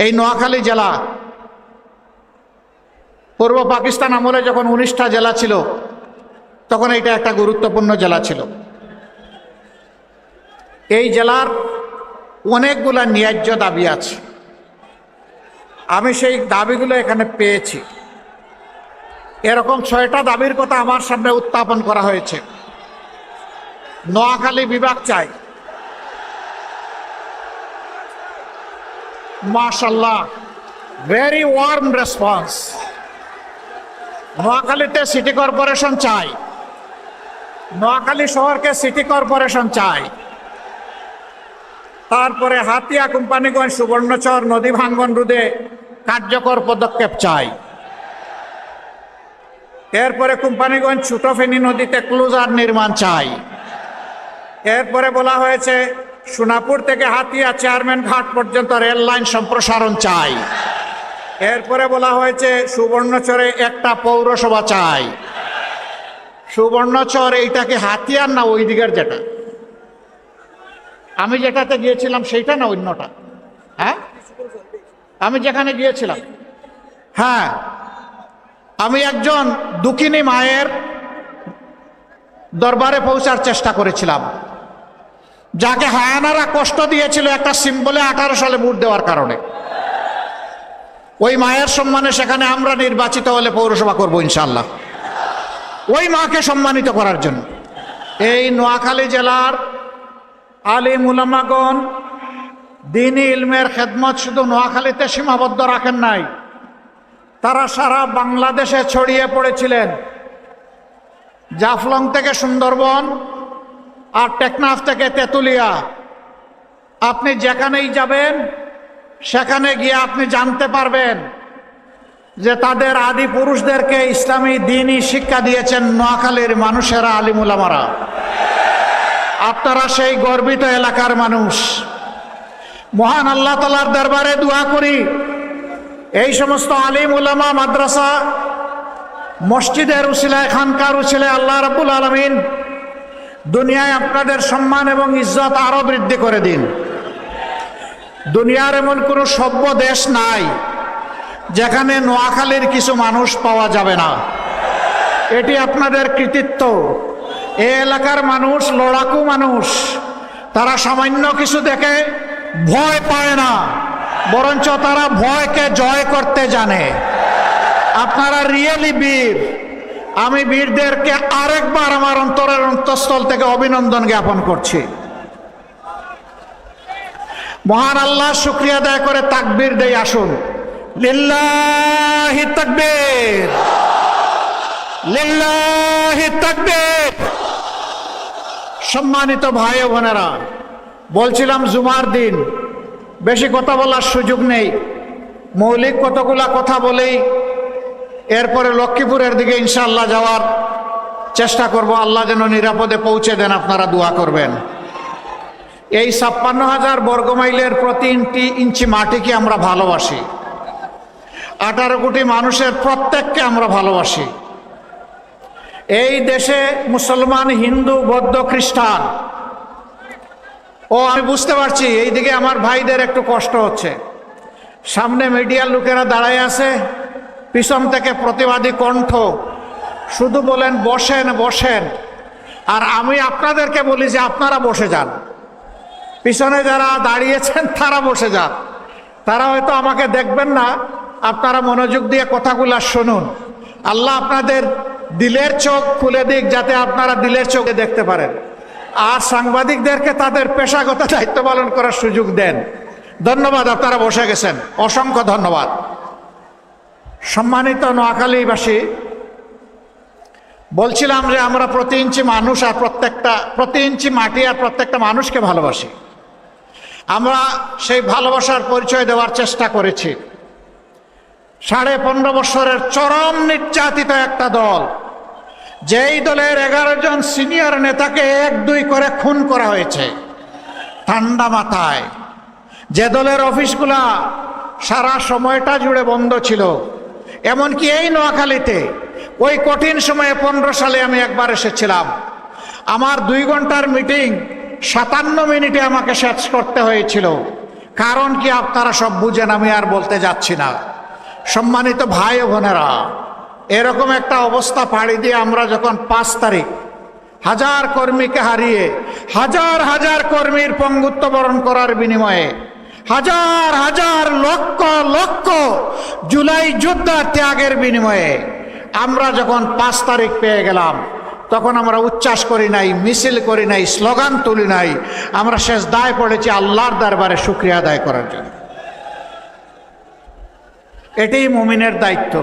এই নোয়াখালী জেলা পূর্ব পাকিস্তান আমলে যখন 19টা জেলা ছিল তখন এটা একটা গুরুত্বপূর্ণ জেলা ছিল। এই জেলার অনেকগুলা ন্যায্য দাবি আছে, আমি সেই দাবিগুলো এখানে পেয়েছি। এরকম 6টা দাবির কথা আমার সামনে উত্থাপন করা হয়েছে। নোয়াখালী বিভাগ চাই, মাশাআল্লাহ, ভেরি ওয়ার্ম রেসপন্স। নোয়াখালীতে সিটি কর্পোরেশন চাই, নোয়াখালী শহরকে সিটি কর্পোরেশন চাই। তারপরে হাতিয়া, কোম্পানিগঞ্জ, সুবর্ণচর নদী ভাঙ্গন রোধে কার্যকর পদক্ষেপ চাই। এরপরে কোম্পানিগঞ্জ ছোট ফেনী নদীতে ক্লোজার নির্মাণ চাই। এরপরে বলা হয়েছে সোনাপুর থেকে হাতিয়া চেয়ারম্যান ঘাট পর্যন্ত রেল লাইন সম্প্রসারণ চাই। এরপরে বলা হয়েছে সুবর্ণচরে একটা পৌরসভা চাই। সুবর্ণচর এইটাকে হাতিয়ার না ওই দিকের যেটা আমি যেটাতে গিয়েছিলাম সেইটা না অন্যটা? হ্যাঁ, আমি যেখানে গিয়েছিলাম, হ্যাঁ, আমি একজন দুঃখিনী মায়ের দরবারে পৌঁছার চেষ্টা করেছিলাম, যাকে হায়ানারা কষ্ট দিয়েছিল একটা সিম্বলে 18 সালে ভোট দেওয়ার কারণে। ওই মায়ের সম্মানে সেখানে আমরা নির্বাচিত হলে পৌরসভা করব ইনশাআল্লাহ, ওই মাকে সম্মানিত করার জন্য। এই নোয়াখালী জেলার আলিম উলামাগণ দ্বীনি ইলমের খেদমত শুধু নোয়াখালীতে সীমাবদ্ধ রাখেন নাই, তারা সারা বাংলাদেশে ছড়িয়ে পড়েছিলেন। জাফলং থেকে সুন্দরবন আর টেকনাফ থেকে তেঁতুলিয়া, আপনি যেখানেই যাবেন সেখানে গিয়ে আপনি জানতে পারবেন যে তাদের আদি পুরুষদেরকে ইসলামী দ্বীনি শিক্ষা দিয়েছেন নোয়াখালীর মানুষেরা, আলিম উলামারা। আপনারা সেই গর্বিত এলাকার মানুষ। মহান আল্লাহ তাআলার দরবারে দোয়া করি এই সমস্ত আলিম উলামা, মাদ্রাসা, মসজিদের উসিলায়, খানকার উসিলায় আল্লাহ রাব্বুল আলামিন দুনিয়ায় আপনাদের সম্মান এবং ইজ্জত আরো বৃদ্ধি করে দিন। দুনিয়ার এমন কোনো সভ্য দেশ নাই যেখানে নোয়াখালীর কিছু মানুষ পাওয়া যাবে না। এটি আপনাদের কৃতিত্ব। এই এলাকার মানুষ লড়াকু মানুষ, তারা সামান্য কিছু দেখে ভয় পায় না, বরঞ্চ তারা ভয়কে জয় করতে জানে। আপনারা রিয়েলি বীর। আমি বীরদেরকে আরেকবার আমার অন্তরের অন্তঃস্থল থেকে অভিনন্দন জ্ঞাপন করছি। মহান আল্লাহ শুকরিয়া আদায় করে তাকবীর দেই, আসুন লিল্লাহি তাকবীর, লিল্লাহি তাকবীর। সম্মানিত ভাই ও বোনেরা, বলছিলাম জুমার দিন বেশি কথা বলার সুযোগ নেই, মৌলিক কতগুলা কথা বলেই এরপরে লক্ষ্মীপুরের দিকে ইনশাআল্লাহ যাওয়ার চেষ্টা করব। আল্লাহ যেন নিরাপদে পৌঁছে দেন, আপনারা দোয়া করবেন। এই 56,000 বর্গমাইলের প্রতি ইঞ্চি মাটিকে আমরা ভালোবাসি। 18 কোটি মানুষের প্রত্যেককে আমরা ভালোবাসি। এই দেশে মুসলমান, হিন্দু, বৌদ্ধ, খ্রিস্টান, আমি বুঝতে পারছি এইদিকে আমার ভাইদের একটু কষ্ট হচ্ছে। সামনে মিডিয়ার লোকেরা দাঁড়ায় আছে, পিছন থেকে প্রতিবাদী কণ্ঠ শুধু বলেন বসেন বসেন। আর আমি আপনাদেরকে বলি যে আপনারা বসে যান, পিছনে যারা দাঁড়িয়েছেন তারা বসে যান। তারা হয়তো আমাকে দেখবেন না, আপনারা মনোযোগ দিয়ে কথাগুলা শুনুন। আল্লাহ আপনাদের দিলের চোখ খুলে দিক, যাতে আপনারা দিলের চোখে দেখতে পারেন। আর সাংবাদিকদেরকে তাদের পেশাগত দায়িত্ব পালন করার সুযোগ দেন। ধন্যবাদ, আপনারা বসে গেছেন, অসংখ্য ধন্যবাদ। সম্মানিত নোয়াখালীবাসী, বলছিলাম যে আমরা প্রতি ইঞ্চি মানুষ আর প্রতি ইঞ্চি মাটি আর প্রত্যেকটা মানুষকে ভালোবাসি। আমরা সেই ভালোবাসার পরিচয় দেওয়ার চেষ্টা করেছি। 15.5 বছরের চরম নির্যাতিত একটা দল, যেই দলের 11 জন সিনিয়র নেতাকে 1-2 করে খুন করা হয়েছে ঠান্ডা মাথায়, যে দলের অফিসগুলা সারা সময়টা জুড়ে বন্ধ ছিল। এমনকি এই নোয়াখালীতে ওই কঠিন সময়ে 15 সালে আমি একবার এসেছিলাম। আমার 2 ঘন্টার মিটিং 57 মিনিটে আমাকে শেষ করতে হয়েছিল, কারণ কি আপনারা সব বুঝেন, আমি আর বলতে যাচ্ছি না। সম্মানিত ভাই ও বোনেরা, এরকম একটা অবস্থা পাড়ি দিয়ে আমরা যখন 5 তারিখ হাজার কর্মীকে হারিয়ে, হাজার হাজার কর্মীর পঙ্গুত্ব বরণ করার বিনিময়ে, হাজার হাজার লক্ষ লক্ষ জুলাই যোদ্ধার ত্যাগের বিনিময়ে আমরা যখন 5 তারিখ পেয়ে গেলাম, তখন আমরা উচ্ছ্বাস করি নাই, মিছিল করি নাই, স্লোগান তুলি নাই। আমরা শেষ দায় পড়েছি আল্লাহর দরবারে শুকরিয়া আদায় করার জন্য। এটাই মুমিনের দায়িত্ব,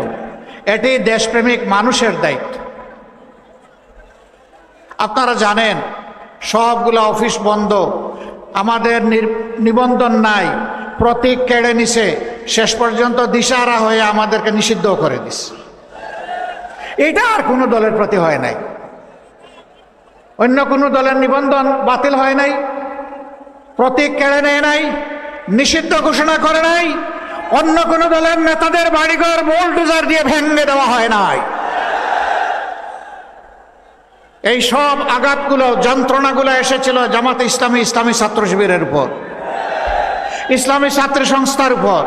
এটাই দেশপ্রেমিক মানুষের দায়িত্ব। আপনারা জানেন সবগুলো অফিস বন্ধ, আমাদের নিবন্ধন নাই, প্রতীক কেড়ে নিছে, শেষ পর্যন্ত দিশাহারা হয়ে আমাদেরকে নিষিদ্ধ করে দিছে। এটা আর কোনো দলের প্রতি হয় নাই, অন্য কোনো দলের নিবন্ধন বাতিল হয় নাই, প্রতীক কেড়ে নেয় নাই, নিষিদ্ধ ঘোষণা করে নাই, অন্য কোনো দলের নেতাদের বাড়িঘর বোলডোজার দিয়ে ভেঙে দেওয়া হয় নাই। এই সব আঘাতগুলো, যন্ত্রণাগুলো এসেছিল জামাতে ইসলামী, ইসলামী ছাত্র শিবিরের উপর, ইসলামী ছাত্র সংস্থার উপর।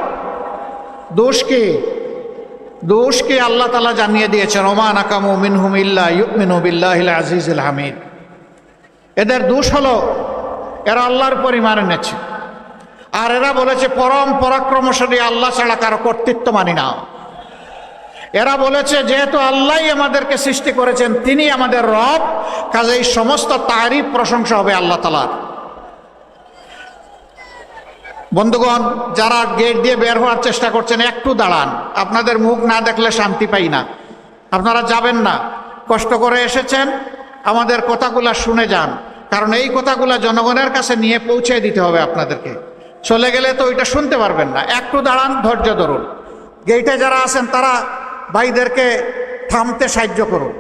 দোষ কি আল্লাহ তাআলা জানিয়ে দিয়েছেন, ওমা নাকামু মিনহুম ইল্লা ইউমিনু বিল্লাহিল আজিজিল হামিদ। এদের দোষ হলো এরা আল্লাহর উপর ঈমান এনেছে, আর এরা বলেছে পরম পরাক্রমশালী আল্লাহ ছাড়া কারো কর্তৃত্ব মানি না। এরা বলেছে যেহেতু আল্লাহই আমাদেরকে সৃষ্টি করেছেন, তিনি আমাদের রব, কাজেই সমস্ত তারিফ প্রশংসা হবে আল্লাহ তাআলার। বন্ধুগণ, যারা গেট দিয়ে বের হওয়ার চেষ্টা করছেন, একটু দাঁড়ান, আপনাদের মুখ না দেখলে শান্তি পাই না। আপনারা যাবেন না, কষ্ট করে এসেছেন, আমাদের কথাগুলা শুনে যান, কারণ এই কথাগুলা জনগণের কাছে নিয়ে পৌঁছে দিতে হবে আপনাদেরকে। চলে গেলে তো ওইটা শুনতে পারবেন না। একটু দাঁড়ান, ধৈর্য ধরুন। গেটে যারা আছেন তারা ভাইদেরকে থামতে সাহায্য করুন।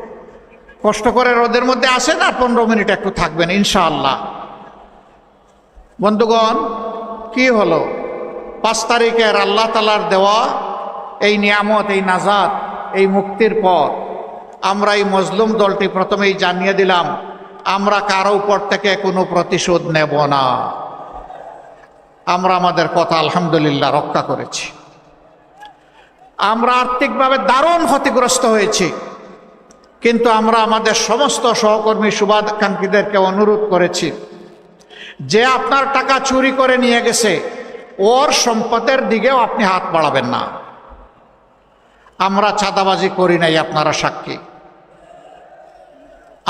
কষ্ট করে রোদের মধ্যে আসেন, আর 15 মিনিট একটু থাকবেন ইনশাআল্লাহ। বন্ধুগণ, কি হলো 5 তারিখের আল্লাহ তাআলার দেওয়া এই নিয়ামত, এই নাজাত, এই মুক্তির পর আমরা এই মজলুম দলটি প্রথমেই জানিয়ে দিলাম, আমরা কারো উপর থেকে কোনো প্রতিশোধ নেব না। আমরা আমাদের কথা আলহামদুলিল্লাহ রক্ষা করেছি। আমরা আর্থিকভাবে দারুণ ক্ষতিগ্রস্ত হয়েছি, কিন্তু আমরা আমাদের সমস্ত সহকর্মী শুভাকাঙ্ক্ষীদেরকে অনুরোধ করেছি যে আপনার টাকা চুরি করে নিয়ে গেছে, ওর সম্পদের দিকেও আপনি হাত বাড়াবেন না। আমরা চাঁদাবাজি করি নাই, আপনারা সাক্ষী।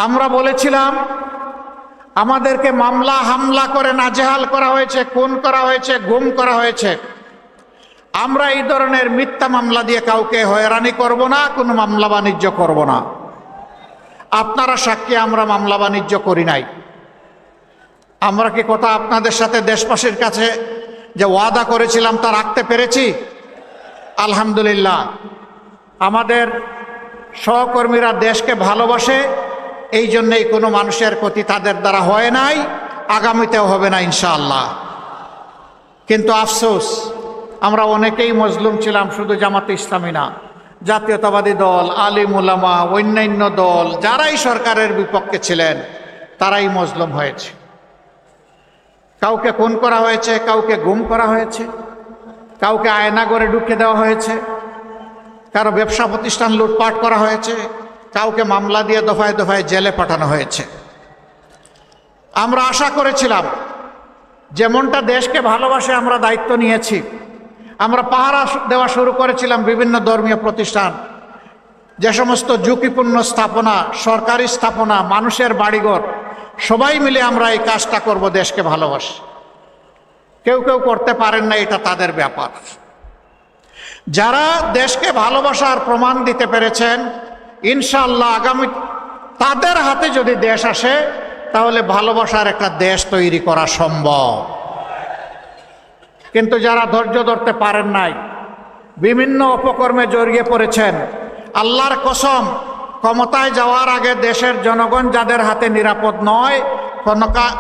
আমরা বলেছিলাম আমাদেরকে মামলা হামলা করে নাজেহাল করা হয়েছে, খুন করা হয়েছে, গুম করা হয়েছে। আমরা এই ধরনের মিথ্যা মামলা দিয়ে কাউকে হয়রানি করব না, কোনো মামলা বাণিজ্য করব না। আপনারা সাক্ষী, আমরা মামলা বাণিজ্য করি নাই। আমরা কি কথা আপনাদের সাথে দেশবাসীর কাছে যে ওয়াদা করেছিলাম তা রাখতে পেরেছি? আলহামদুলিল্লাহ। আমাদের সহকর্মীরা দেশকে ভালোবাসে, এই জন্যেই কোনো মানুষের ক্ষতি তাদের দ্বারা হয় নাই, আগামীতেও হবে না ইনশাআল্লাহ। কিন্তু আফসোস, আমরা অনেকেই মজলুম ছিলাম, শুধু জামাতে ইসলামী না, জাতীয়তাবাদী দল, আলিম উলামা, অন্যান্য দল যারাই সরকারের বিপক্ষে ছিলেন তারাই মজলুম হয়েছে। কাউকে খুন করা হয়েছে, কাউকে গুম করা হয়েছে, কাউকে আয়নাঘরে ঢুকে দেওয়া হয়েছে, কারো ব্যবসা প্রতিষ্ঠান লুটপাট করা হয়েছে, কাউকে মামলা দিয়ে দফায় দফায় জেলে পাঠানো হয়েছে। আমরা আশা করেছিলাম যেমনটা দেশকে ভালোবাসে আমরা দায়িত্ব নিয়েছি, আমরা পাহারা দেওয়া শুরু করেছিলাম বিভিন্ন ধর্মীয় প্রতিষ্ঠান, যে সমস্ত ঝুঁকিপূর্ণ স্থাপনা, সরকারি স্থাপনা, মানুষের বাড়িঘর, সবাই মিলে আমরা এই কাজটা করব দেশকে ভালোবাসি। কেউ কেউ করতে পারেন না, এটা তাদের ব্যাপার। যারা দেশকে ভালোবাসার প্রমাণ দিতে পেরেছেন, ইনশাআল্লাহ আগামী তাদের হাতে যদি দেশ আসে, তাহলে ভালোবাসার একটা দেশ তৈরি করা সম্ভব। কিন্তু যারা ধৈর্য ধরতে পারেন নাই, বিভিন্ন অপকর্মে জড়িয়ে পড়েছেন, আল্লাহর কসম, ক্ষমতায় যাওয়ার আগে দেশের জনগণ যাদের হাতে নিরাপদ নয়,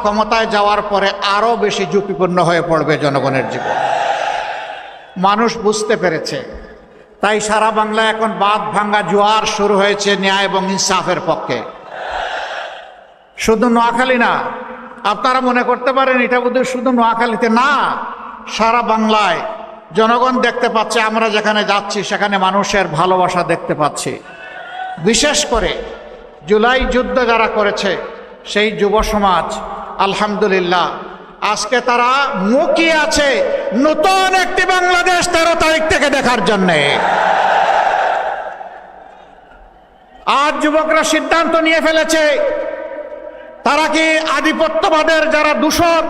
ক্ষমতায় যাওয়ার পরে আরো বেশি ঝুঁকিপূর্ণ হয়ে পড়বে জনগণের জীবন। মানুষ বুঝতে পেরেছে, তাই সারা বাংলায় এখন বাঁধ ভাঙ্গা জোয়ার শুরু হয়েছে ন্যায় এবং ইনসাফের পক্ষে। শুধু নোয়াখালী না, আপনারা মনে করতে পারেন এটা বোধহয় শুধু নোয়াখালীতে, না, সারা বাংলায় জনগণ দেখতে পাচ্ছে, আমরা যেখানে যাচ্ছি সেখানে মানুষের ভালোবাসা দেখতে পাচ্ছি। বিশেষ করে জুলাই যুদ্ধ যারা করেছে সেই যুব সমাজ আলহামদুলিল্লাহ আজকে তারা মুখিয়ে আছে নতুন একটি বাংলাদেশ 13 তারিখ থেকে দেখার জন্যে। আজ যুবকরা সিদ্ধান্ত নিয়ে ফেলেছে তারা কি আধিপত্যবাদের যারা দূষণ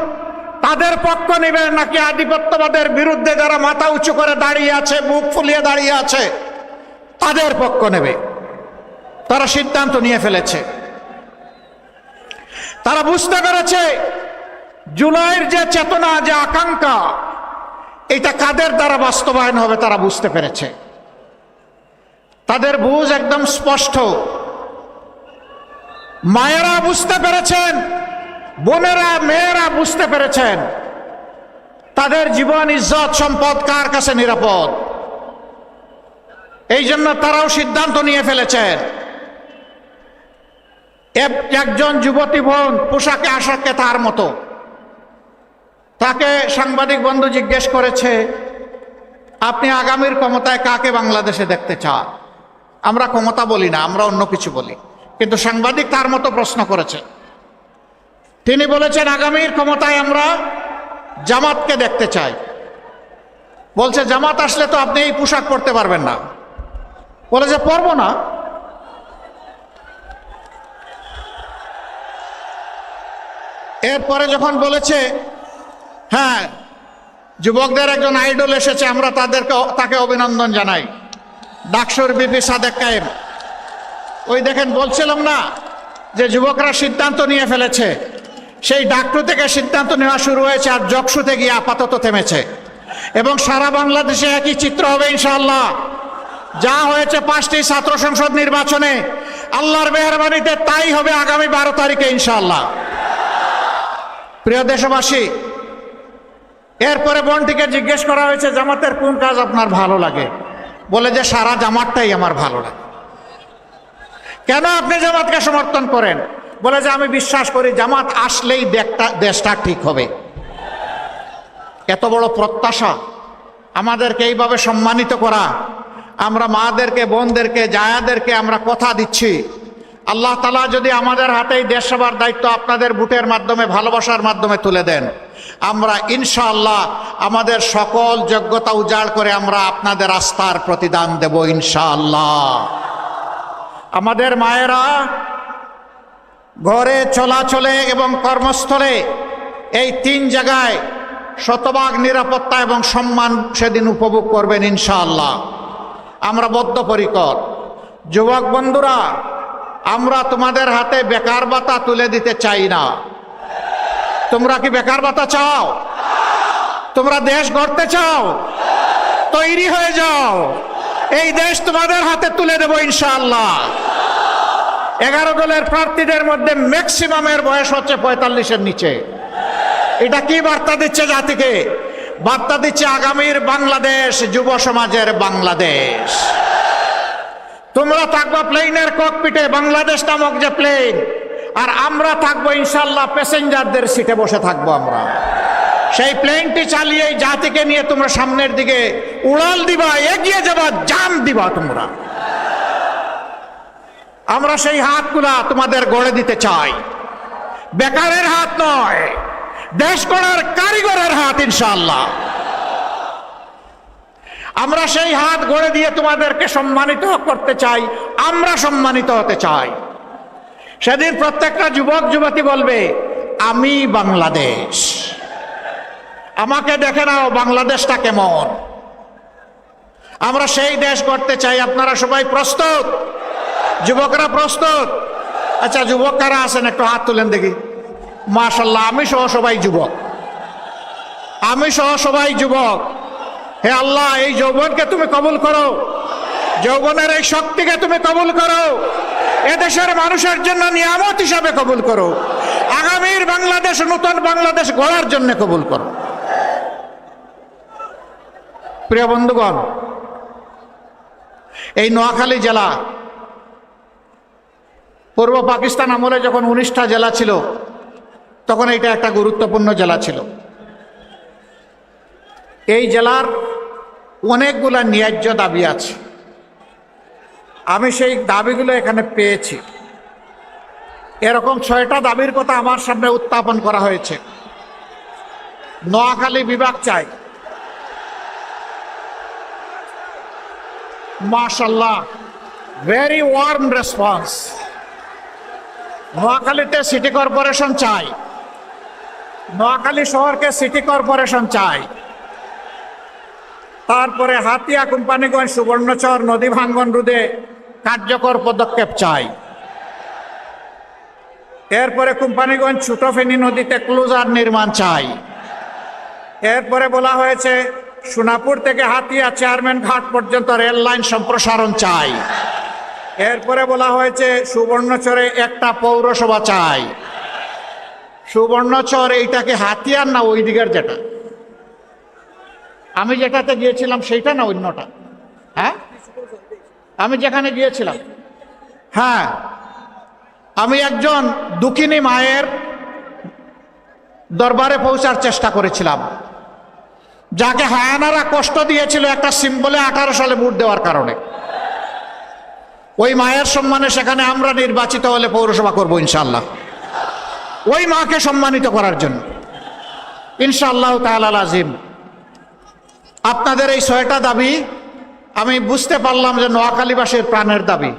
তাদের পক্ষ নেবে, নাকি আধিপত্যবাদের বিরুদ্ধে যারা মাথা উঁচু করে দাঁড়িয়ে আছে, বুক ফুলিয়ে দাঁড়িয়ে আছে তাদের পক্ষ নেবে। তারা সিদ্ধান্ত নিয়ে ফেলেছে। তারা বুঝতে পেরেছে জুলাইয়ের যে চেতনা, যে আকাঙ্ক্ষা, এটা কাদের দ্বারা বাস্তবায়ন হবে তারা বুঝতে পেরেছে। তাদের বুঝ একদম স্পষ্ট। মায়েরা বুঝতে পেরেছেন, বোনেরা মেয়েরা বুঝতে পেরেছেন তাদের জীবন ইজ্জত সম্পদ কার কাছে নিরাপদ। এই জন্য তারাও সিদ্ধান্ত নিয়ে ফেলেছেন। একজন যুবতী বোন পোশাকে আশাকে তার মতো, তাকে সাংবাদিক বন্ধু জিজ্ঞেস করেছে আপনি আগামীর ক্ষমতায় কাকে বাংলাদেশে দেখতে চান? আমরা ক্ষমতা বলি না, আমরা অন্য কিছু বলি, কিন্তু সাংবাদিক তার মতো প্রশ্ন করেছে। তিনি বলেছেন আগামীর ক্ষমতায় আমরা জামাতকে দেখতে চাই। বলছে জামাত আসলে তো আপনি এই পোশাক পরতে পারবেন না। বলে যে পরবো না। এরপরে যখন বলেছে হ্যাঁ যুবকদের একজন আইডল এসেছে, আমরা তাকে অভিনন্দন জানাই, ডাকসুর বিপি সাদেক কায়েম। ওই দেখেন বলছিলাম না যে যুবকরা সিদ্ধান্ত নিয়ে ফেলেছে, সেই ডাকটু থেকে সিদ্ধান্ত নেওয়া শুরু হয়েছে আর জকসুতে গিয়ে আপাতত থেমেছে। এবং সারা বাংলাদেশে একই চিত্র হবে ইনশাআল্লাহ। যা হয়েছে 5টি ছাত্র সংসদ নির্বাচনে আল্লাহর মেহেরবানিতে তাই হবে আগামী 12 তারিখে ইনশাআল্লাহ। প্রিয় দেশবাসী, এরপরে বোনটিকে জিজ্ঞেস করা হয়েছে জামাতের কোন কাজ আপনার ভালো লাগে? বলে যে সারা জামাতটাই আমার ভালো লাগে। কেন আপনি জামাতকে সমর্থন করেন? বলে যে আমি বিশ্বাস করি জামাত আসলেই দেশটা ঠিক হবে। এত বড় প্রত্যাশা, আমাদেরকে এইভাবে সম্মানিত করা, আমরা মাদেরকে, বোনদেরকে, জায়াদেরকে আমরা কথা দিচ্ছি আল্লাহ তাআলা যদি আমাদের হাতেই দেশ সেবার দায়িত্ব আপনাদের ভোটের মাধ্যমে, ভালোবাসার মাধ্যমে তুলে দেন, আমরা ইনশাআল্লাহ আমাদের সকল যোগ্যতা উজাড় করে আমরা আপনাদের আস্থার প্রতিদান দেব ইনশাআল্লাহ। আমাদের মায়েরা ঘরে, চলাচলে এবং কর্মস্থলে এই 3 জায়গায় শতভাগ নিরাপত্তা এবং সম্মান সেদিন উপভোগ করবেন ইনশাআল্লাহ। আমরা বদ্ধপরিকর। যুবক বন্ধুরা, আমরা তোমাদের হাতে বেকার ভাতা তুলে দিতে চাই না। তোমরা কি বেকার ভাতা চাও? তোমরা দেশ গড়তে চাও? তৈরি হয়ে যাও, এই দেশ তোমাদের হাতে তুলে দেব ইনশাআল্লাহ। 11 দলের প্রার্থীদের মধ্যে ম্যাক্সিমামের বয়স হচ্ছে 45-এর নিচে। এটা কি বার্তা দিচ্ছে জাতিকে? বার্তা দিচ্ছে আগামীর বাংলাদেশ যুব সমাজের বাংলাদেশ। তোমরা থাকবা প্লেনের ককপিটে, বাংলাদেশ নামক যে প্লেন, আর আমরা থাকবো ইনশাআল্লাহ প্যাসেঞ্জারদের সিটে বসে থাকবো আমরা। সেই প্লেনটি চালিয়ে জাতিকে নিয়ে তোমরা সামনের দিকে উড়াল দিবা, এগিয়ে যাবা, জান দিবা তোমরা। আমরা সেই হাতগুলা তোমাদের গড়ে দিতে চাই, বেকারের হাত নয়, দেশ গড়ার কারিগরের হাত ইনশাআল্লাহ। আমরা সেই হাত গড়ে দিয়ে তোমাদেরকে সম্মানিত করতে চাই, আমরা সম্মানিত হতে চাই। সেদিন প্রত্যেকটা যুবক যুবতী বলবে আমি বাংলাদেশ, আমাকে দেখে নাও বাংলাদেশটা কেমন। আমরা সেই দেশ গড়তে চাই। আপনারা সবাই প্রস্তুত? যুবকরা প্রস্তুত? আচ্ছা, যুবক কারা আছেন একটু হাত তুলেন দেখি। মাশাআল্লাহ, আমি সহ সবাই যুবক, আমি সহ সবাই যুবক। হে আল্লাহ, এই যৌবনকে তুমি কবুল করো, যৌবনের এই শক্তিকে তুমি কবুল করো, এদেশের মানুষের জন্য নিয়ামত হিসাবে কবুল করো, আগামীর বাংলাদেশ, নতুন বাংলাদেশ গড়ার জন্য কবুল করো। প্রিয় বন্ধুগণ, এই নোয়াখালী জেলা পূর্ব পাকিস্তান আমলে যখন 19টা জেলা ছিল, তখন এটা একটা গুরুত্বপূর্ণ জেলা ছিল। এই জেলার অনেকগুলা ন্যায্য দাবি আছে, আমি সেই দাবিগুলো এখানে পেয়েছি। এরকম 6টা দাবির কথা আমার সামনে উত্থাপন করা হয়েছে। নোয়াখালী বিভাগ চাই, মাশাআল্লাহ, ভেরি ওয়ার্ম রেসপন্স। নোয়াখালীতে সিটি কর্পোরেশন চাই, নোয়াখালী শহরকে সিটি কর্পোরেশন চাই। তারপরে হাতিয়া, কোম্পানিগঞ্জ, সুবর্ণচর নদী ভাঙ্গন রোধে কার্যকর পদক্ষেপ চাই। এরপরে কোম্পানিগঞ্জ ছোট ফেনী নদীতে ক্লোজার নির্মাণ চাই। এরপরে বলা হয়েছে সোনাপুর থেকে হাতিয়া চেয়ারম্যান ঘাট পর্যন্ত রেল লাইন সম্প্রসারণ চাই। এরপরে বলা হয়েছে সুবর্ণচরে একটা পৌরসভা চাই। সুবর্ণচর এইটাকে হাতিয়ার না ওই দিকের যেটা আমি যেটাতে গিয়েছিলাম সেইটা না অন্যটা? হ্যাঁ, আমি যেখানে গিয়েছিলাম, হ্যাঁ, আমি একজন দুঃখিনী মায়ের দরবারে পৌঁছার চেষ্টা করেছিলাম, যাকে হায়ানারা কষ্ট দিয়েছিল একটা সিম্বলে 18 সালে ভোট দেওয়ার কারণে। ওই মায়ের সম্মানে সেখানে আমরা নির্বাচিত হলে পৌরসভা করব ইনশাআল্লাহ, ওই মাকে সম্মানিত করার জন্য ইনশাআল্লাহ তাআলা আজিম। আপনাদের এই 6টা দাবি আমি বুঝতে পারলাম যে নোয়াখালীবাসীর প্রাণের দাবি।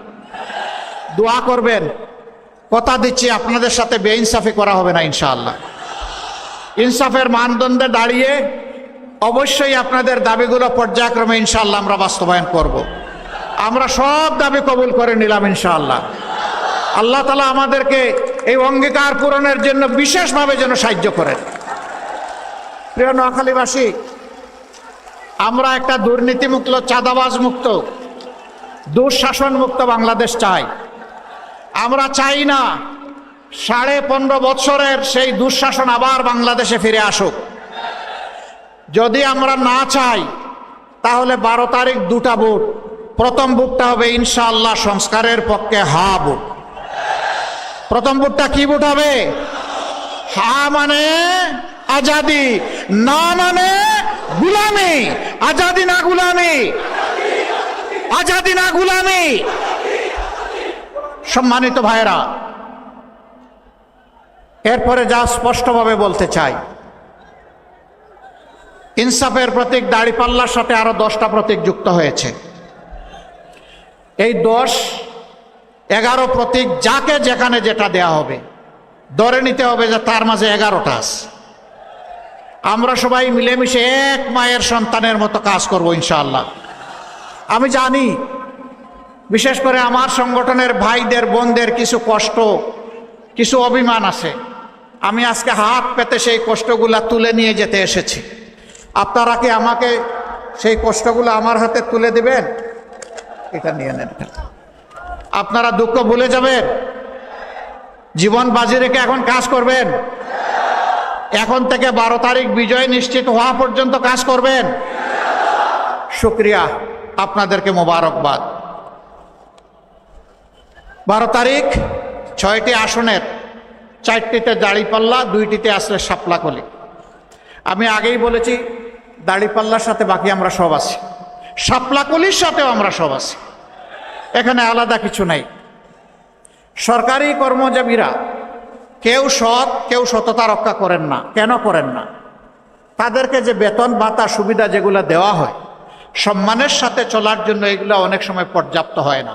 দোয়া করবেন, কথা দিচ্ছি আপনাদের সাথে বেইনসাফি করা হবে না ইনশাআল্লাহ। ইনসাফের মানদণ্ডে দাঁড়িয়ে অবশ্যই আপনাদের দাবিগুলো পর্যায়ক্রমে ইনশাআল্লাহ আমরা বাস্তবায়ন করব। আমরা সব দাবি কবুল করে নিলাম ইনশাআল্লাহ। আল্লাহ তাআলা আমাদেরকে এই অঙ্গীকার পূরণের জন্য বিশেষভাবে যেন সাহায্য করেন। প্রিয় নোয়াখালীবাসী, আমরা একটা দুর্নীতিমুক্ত, চাঁদাবাজ মুক্ত, দুঃশাসন মুক্ত বাংলাদেশ চাই। আমরা চাই না 15.5 বছরের সেই দুঃশাসন আবার বাংলাদেশে ফিরে আসুক। যদি আমরা না চাই তাহলে 12 তারিখ 2টা ভোট। প্রথম ভোটটা হবে ইনশাআল্লাহ সংস্কারের পক্ষে হা ভোট। প্রথম ভোটটা কি ভোট হবে? হা মানে আজাদি, না মানে গুলামি। আজাদি না গুলামি, আজাদি না গুলামি। সম্মানিত ভাইরা, এরপরে যা স্পষ্টভাবে বলতে চাই, ইনসাফের প্রতীক দাড়িপাল্লার সাথে আরো 10টা প্রতীক যুক্ত হয়েছে। এই 10-11 প্রতীক যাকে যেখানে যেটা দেয়া হবে ধরে নিতে হবে যে তার মাঝে 11টা আছে। আমরা সবাই মিলেমিশে এক মায়ের সন্তানের মতো কাজ করব ইনশাআল্লাহ। আমি জানি বিশেষ করে আমার সংগঠনের ভাইদের বোনদের কিছু কষ্ট, কিছু অভিমান আছে। আমি আজকে হাত পেতে সেই কষ্টগুলা তুলে নিয়ে যেতে এসেছি। আপনারা কি আমাকে সেই কষ্টগুলো আমার হাতে তুলে দিবেন? এটা নিয়ে নেন। আপনারা দুঃখ ভুলে যাবেন, জীবন বাজি রেখে এখন কাজ করবেন। এখন থেকে 12 তারিখ বিজয় নিশ্চিত হওয়া পর্যন্ত কাজ করবেন। শুকরিয়া, আপনাদেরকে মোবারকবাদ। 12 তারিখ 6টি আসনের 4টিতে দাড়িপাল্লা, 2টিতে আসলে শাপলাকলি। আমি আগেই বলেছি দাড়িপাল্লার সাথে বাকি আমরা সব আছি, শাপলাকলির সাথেও আমরা সব আছি, এখানে আলাদা কিছু নাই। সরকারি কর্মজীবীরা কেউ সৎ, কেউ সততা রক্ষা করেন না। কেন করেন না? তাদেরকে যে বেতন ভাতা সুবিধা যেগুলো দেওয়া হয় সম্মানের সাথে চলার জন্য, এগুলো অনেক সময় পর্যাপ্ত হয় না।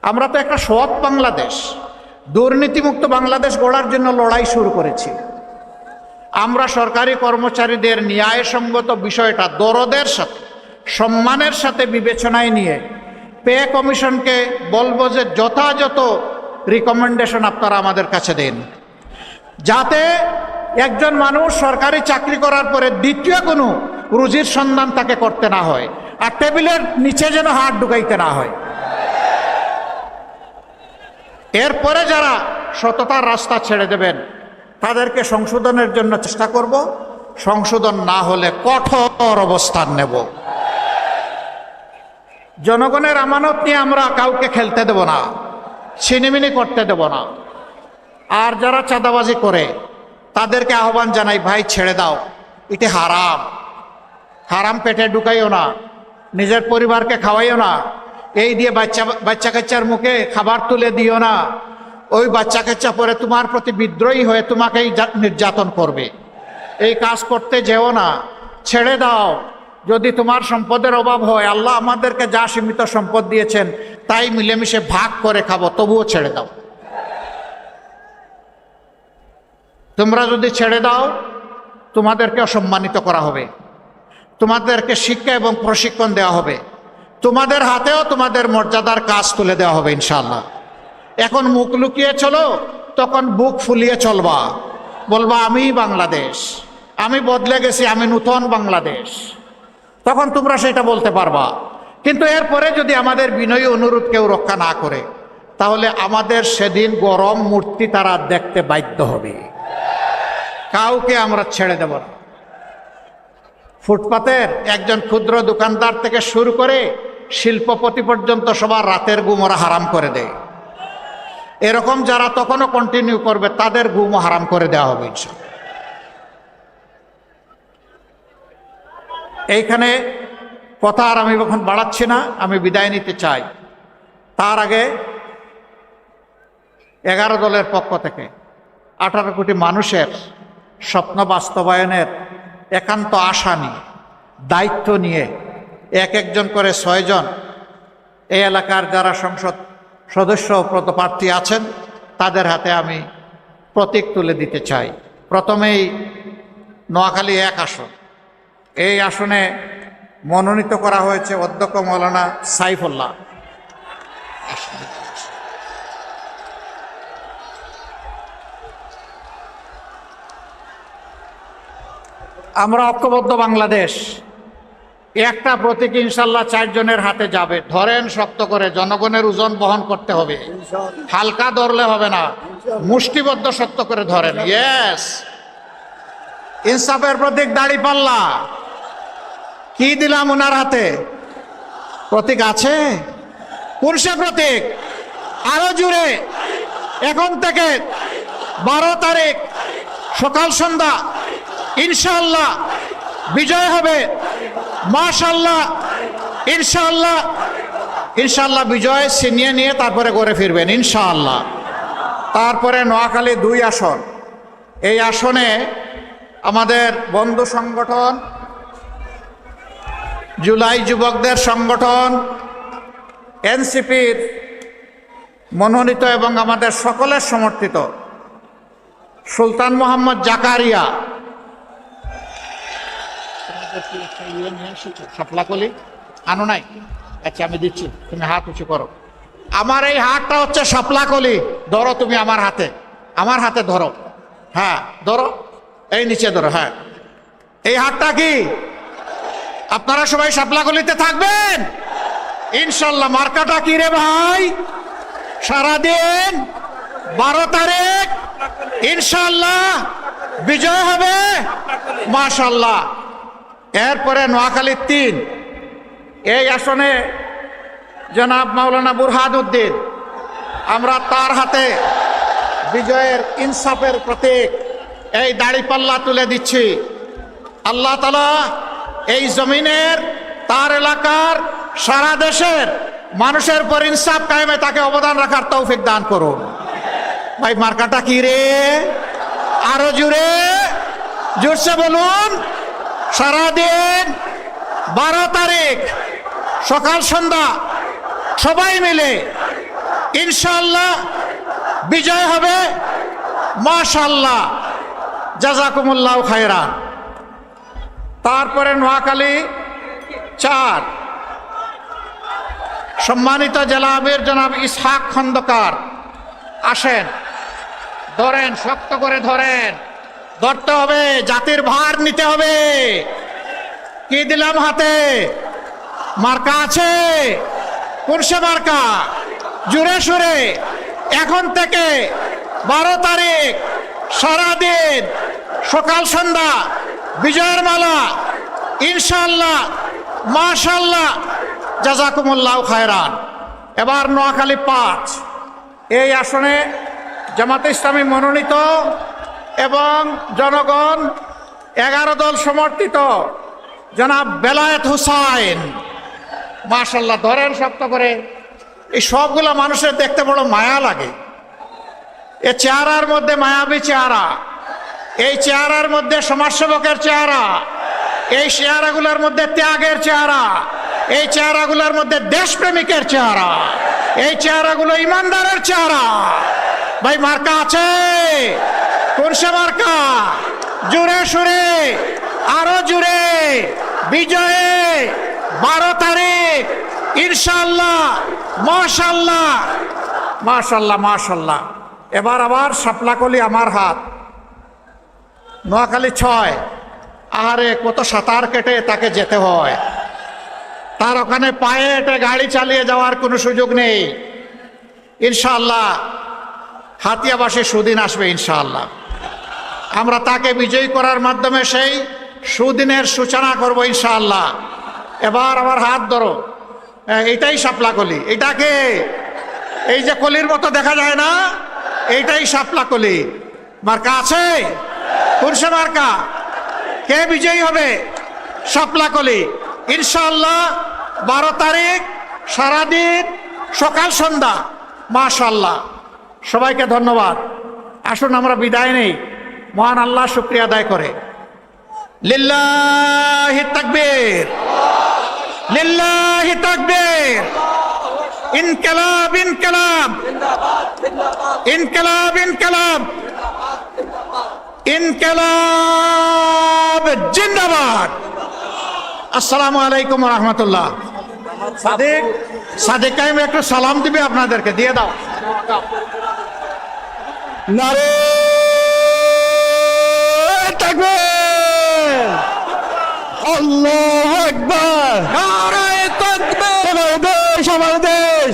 আমরা তো একটা সৎ বাংলাদেশ, দুর্নীতিমুক্ত বাংলাদেশ গড়ার জন্য লড়াই শুরু করেছি। আমরা সরকারি কর্মচারীদের ন্যায়সঙ্গত বিষয়টা দরদের সাথে, সম্মানের সাথে বিবেচনায় নিয়ে পে কমিশনকে বলবো যে যথাযথ রিকমেন্ডেশন আপনারা আমাদের কাছে দেন, যাতে একজন মানুষ সরকারি চাকরি করার পরে দ্বিতীয় কোনো রুজির সন্ধান তাকে করতে না হয়, আর টেবিলের নিচে যেন হাত ঢুকাইতে না হয়। এরপরে যারা সততার রাস্তা ছেড়ে দেবেন তাদেরকে সংশোধনের জন্য চেষ্টা করব। সংশোধন না হলে কঠোর অবস্থান নেব। জনগণের আমানত নিয়ে আমরা কাউকে খেলতে দেব না, ছিনিমিনি করতে দেব না। আর যারা চাঁদাবাজি করে তাদেরকে আহ্বান জানাই, ভাই ছেড়ে দাও, এটি হারাম। হারাম পেটে ঢুকাইও না, নিজের পরিবারকে খাওয়াইও না, এই দিয়ে বাচ্চা কাচ্চার মুখে খাবার তুলে দিও না। ওই বাচ্চা কাচ্চা পরে তোমার প্রতি বিদ্রোহী হয়ে তোমাকেই নির্যাতন করবে। এই কাজ করতে যেও না, ছেড়ে দাও। যদি তোমার সম্পদের অভাব হয়, আল্লাহ আমাদেরকে যা সীমিত সম্পদ দিয়েছেন তাই মিলেমিশে ভাগ করে খাবো, তবুও ছেড়ে দাও। তোমরা যদি ছেড়ে দাও, তোমাদেরকে অসম্মানিত করা হবে, তোমাদেরকে শিক্ষা এবং প্রশিক্ষণ দেওয়া হবে, তোমাদের হাতেও তোমাদের মর্যাদার কাজ তুলে দেওয়া হবে ইনশাআল্লাহ। এখন মুখ লুকিয়ে চলো, তখন বুক ফুলিয়ে চলবা, বলবা আমি বাংলাদেশ, আমি বদলে গেছি, আমি নূতন বাংলাদেশ, তখন তোমরা সেটা বলতে পারবা। কিন্তু এরপরে যদি আমাদের বিনয়ী অনুরোধ কেউ রক্ষা না করে, তাহলে আমাদের সেদিন গরম মূর্তি তারা দেখতে বাধ্য হবে। কাউকে আমরা ছেড়ে দেব না। ফুটপাতের একজন ক্ষুদ্র দোকানদার থেকে শুরু করে শিল্পপতি পর্যন্ত সবার রাতের ঘুম ওরা হারাম করে দেয়। এরকম যারা তখনও কন্টিনিউ করবে তাদের ঘুমও হারাম করে দেওয়া হবে ইনশাআল্লাহ। এইখানে কথা আর আমি এখন বাড়াচ্ছি না, আমি বিদায় নিতে চাই। তার আগে 11 দলের পক্ষ থেকে 18 কোটি মানুষের স্বপ্ন বাস্তবায়নের একান্ত আশা নিয়ে, দায়িত্ব নিয়ে এক একজন করে 6 জন এই এলাকার যারা সংসদ সদস্য পদপ্রার্থী আছেন তাদের হাতে আমি প্রতীক তুলে দিতে চাই। প্রথমেই নোয়াখালী 1 আসন, এই আসনে মনোনীত করা হয়েছে অধ্যক্ষ মৌলানা সাইফুল্লাহ। আমরা ঐক্যবদ্ধ বাংলাদেশ, একটা প্রতীক ইনশাল্লাহ 4 জনের হাতে যাবে। ধরেন শক্ত করে, জনগণের ওজন বহন করতে হবে, হালকা ধরলে হবে না, মুষ্টিবদ্ধ শক্ত করে ধরেন। ইয়েস, ইনসাফের প্রতীক দাঁড়িপাল্লা। কি দিলাম ওনার হাতে? প্রতীক আছে? কোন সে প্রতীক? আরো জুড়ে, এখন থেকে 12 তারিখ সকাল সন্ধ্যা ইনশাআল্লাহ বিজয় হবে। মাশাআল্লাহ, ইনশাআল্লাহ, ইনশাআল্লাহ বিজয় ছিনিয়ে নিয়ে তারপরে ঘরে ফিরবেন ইনশাআল্লাহ। তারপরে নোয়াখালী 2 আসন, এই আসনে আমাদের বন্ধু সংগঠন, জুলাই যুবকদের সংগঠন, এনসিপির মনোনীত এবং আমাদের সকলের সমর্থিত সুলতান মোহাম্মদ জাকারিয়া। শাপলাকলি আনো নাই? আচ্ছা আমি দিচ্ছি, তুমি হাত উঁচু করো। আমার এই হাতটা হচ্ছে শাপলাকলি, ধরো তুমি আমার হাতে, আমার হাতে ধরো, হ্যাঁ ধরো, এই নিচে ধরো, হ্যাঁ। এই হাতটা কি? আপনারা সবাই শাপলাকলিতে থাকবেন ইনশাল্লাহ। মার্কাটা কি রে ভাই? সারাদিন 12 তারিখ ইনশাল্লাহ বিজয় হবে মাশাল্লাহ। এরপরে নোয়াখালী 3, এই আসনে জনাব মাওলানা বুরহানউদ্দিন, আমরা তার হাতে বিজয়ের ইনসাফের প্রতীক এই দাড়িপাল্লা তুলে দিচ্ছি। আল্লাহ তাআলা এই জমিনের, তার এলাকার, সারা দেশের মানুষের পর ইনসাফ কায়েমে তাকে অবদান রাখার তৌফিক দান করুন। ভাই মার্কাটা কি রে? আরো জুড়ে, জোরসে বলুন। সারাদিন 12 তারিখ সকাল সন্ধ্যা সবাই মিলে ইনশাআল্লাহ বিজয় হবে মাশাআল্লাহ। জাযাকুমুল্লাহু খায়রান। তারপরে নোয়াখালী 4, সম্মানিত জেলা আমির জনাব ইসহাক খন্দকার আসেন। ধরেন, শক্ত করে ধরেন, ধরতে হবে, জাতির ভার নিতে হবে। কি দিলাম হাতে? মার্কা আছে? কোন সে মার্কা? জুড়ে সুরে এখন থেকে 12 তারিখ সারাদিন সকাল সন্ধ্যা বিজয়ের মালা ইনশাআল্লাহ মাশাআল্লাহ। জাযাকুমুল্লাহু খায়রান। এবার নোয়াখালী 5, এই আসনে জামাতে ইসলামী মনোনীত এবং জনগণ 11 দল সমর্থিত জনাব বেলায়েত হুসাইন, মাশাআল্লাহ, ধরেন শক্ত করে। এই সবগুলা মানুষের দেখতে বড় মায়া লাগে। এ চেহারার মধ্যে মায়াবী চেহারা, এই চেহারার মধ্যে সমাজসেবকের চেহারা, এই চেহারাগুলোর মধ্যে ত্যাগের চেহারা, এই চেহারাগুলোর মধ্যে দেশপ্রেমিকের চেহারা, এই চেহারাগুলো ইমানদারের চেহারা। ভাই মার্কা আছে? কোন সে মার্কা? জোরে সুরে, আরো জোরে, বিজয়ে 12 তারিখ ইনশাআল্লাহ। মাশাআল্লাহ, মাশাআল্লাহ, মাশাআল্লাহ। এবার আবার শাপলাকলি আমার হাত, নোয়াখালী 6। আহারে কত সাঁতার কেটে তাকে যেতে হয়, তার ওখানে পায়ে হেঁটে গাড়ি চালিয়ে যাওয়ার কোনো সুযোগ নেই। ইনশাআল্লাহ হাতিয়াবাসী সুদিন আসবে ইনশাআল্লাহ। আমরা তাকে বিজয়ী করার মাধ্যমে সেই সুদিনের সূচনা করব ইনশাআল্লাহ। এবার আমার হাত ধরো, এইটাই শাপলাকলি। এটাকে এই যে কলির মতো দেখা যায় না, এইটাই শাপলাকলি। মার্কা আছে? কোন সে মার্কা? কে বিজয়ী হবে? শাপলাকলি ইনশাআল্লাহ। 12 তারিখ সারাদিন সকাল সন্ধ্যা। মাশাআল্লাহ, সবাইকে ধন্যবাদ। আসুন আমরা বিদায় নেই, মহান আল্লাহ শুকরিয়া আদায় করে। লিল্লাহি তাকবীর, লিল্লাহি তাকবীর। ইনকিলাব, ইনকিলাব, ইনকিলাব, ইনকিলাব, ইনকিলাব জিন্দাবাদ। আসসালামু আলাইকুম ওয়া রাহমাতুল্লাহ। সাদিক, সাদিক কাইম একটু সালাম দিবে আপনাদেরকে, দিয়ে দাও। নারে তাকবীর, আল্লাহু আকবার, নারে তাকবীর। বাংলাদেশ আমার দেশ,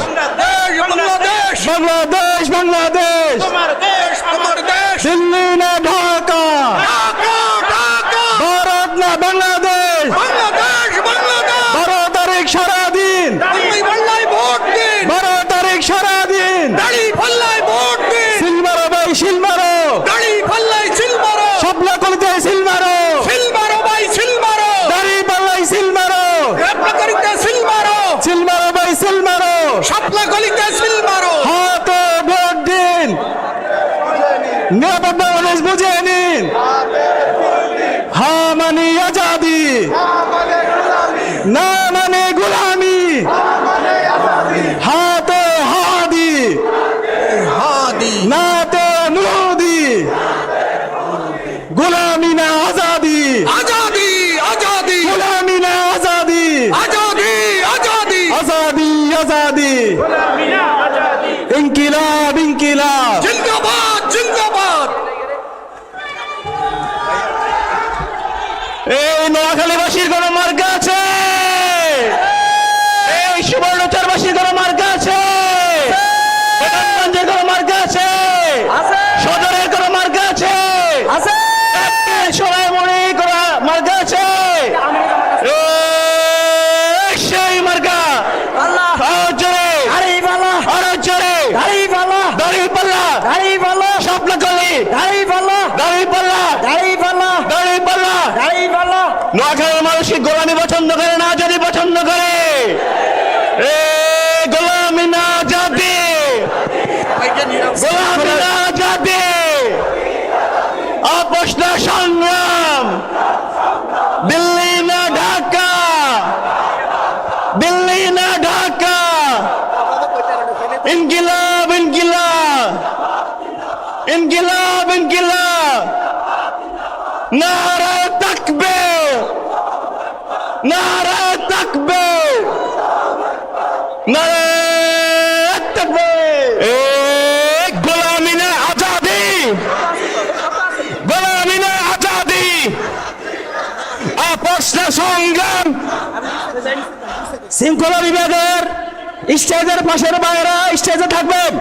বাংলাদেশ, বাংলাদেশ, বাংলাদেশ, তোমার দেশ, আমার দেশ। দিল্লি না ঢাকা, ঢাকা, ঢাকা, ভারত না বাংলাদেশ, বাংলাদেশ, বাংলাদেশ। 12 তারিখ সারাদিন, দাঁড়িয়ে পাল্লায় ভোট দিন, 12 তারিখ সারাদিন, দাঁড়িয়ে পাল্লায় ভোট দিন, সিল মারো ভাই, সিল মারো, দাঁড়িয়ে পাল্লায় সিল মারো, শাপলাকলিতে সিল মারো, সিল মারো ভাই, সিল মারো, দাঁড়িয়ে পাল্লাই সিল মারো, শাপলাকলিতে সিল মারো, সিল মারো ভাই, সিল মারো, শাপলাকলিতে সিল মারো। হাতে ভোট দিন, নিরাপদ বাংলাদেশ বুঝে নিন। হা মানে আজাদি, না মানে গোলামি, হাতে হাদি, নাতে মোদি, গোলামি না আজাদি, আজাদি, আজাদি, গোলামি না আজাদি, আজাদি, আজাদি, আজাদি, আজাদি, ইনকিলাব, ইনকিলাব। জিন্দাবাদ, জিন্দাবাদ। এই নোয়াখালীবাসীর কোন মার্কা আছে? এই সুবর্ণচরবাসীর কোন মার্কা আছে? বেগমগঞ্জের কোন মার্কা আছে? সদরের কোন মার্কা আছে? সোনাইমুড়ি কোন মার্কা আছে? সেই মার্কা আরো জোরে, আরো জোরে, দাঁড়িপাল্লা, শাপলাকলি, দাঁড়িপাল্লা, দাঁড়িপাল্লা। নোয়াখালীর মানুষ কি গোলামি পছন্দ করে না আজাদি পছন্দ করে? এ গোলামি না আজাদি, গোলামি না আজাদি, আপোষ না সংগ্রাম, দিল্লি না ঢাকা, দিল্লি না ঢাকা, ইনকিলাব, ইনকিলাব, ইনকিলাব, ইনকিলাব। নারে তাকবীর, নারে তাকবীর, নারে তাকবীর। এ গোলামি না আজাদি, গোলামি না আজাদি, আপোষ না সংগ্রাম। শৃঙ্খলা বিভাগের স্টেজের পাশের বাইরা স্টেজে থাকবেন।